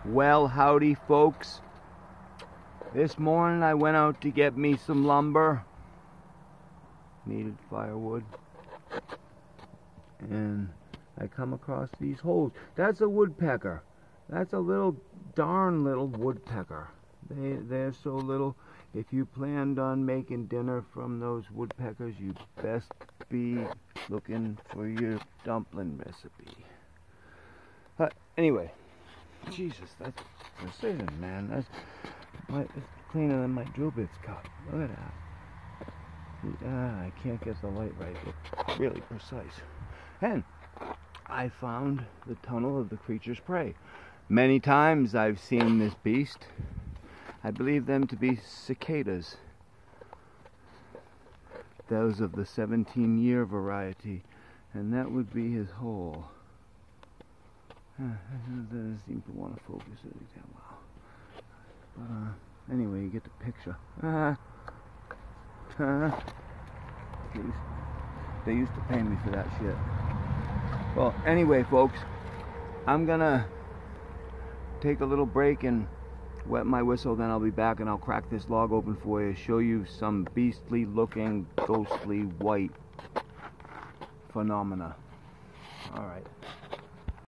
Well, howdy folks. This morning I went out to get me some lumber. Needed firewood. And I come across these holes. That's a woodpecker. That's a little, darn little woodpecker. They're so little. If you planned on making dinner from those woodpeckers, you best be looking for your dumpling recipe. Anyway, Jesus, that's precision, man. That's cleaner than my drill bits cup. Look at that. I can't get the light right. It's really precise. And I found the tunnel of the creature's prey. Many times I've seen this beast. I believe them to be cicadas. Those of the 17-year variety. And that would be his hole. Doesn't seem to want to focus it that well. But anyway, you get the picture. They used to pay me for that shit. Well, anyway, folks, I'm gonna take a little break and wet my whistle, then I'll be back and I'll crack this log open for you, show you some beastly looking, ghostly white phenomena. Alright.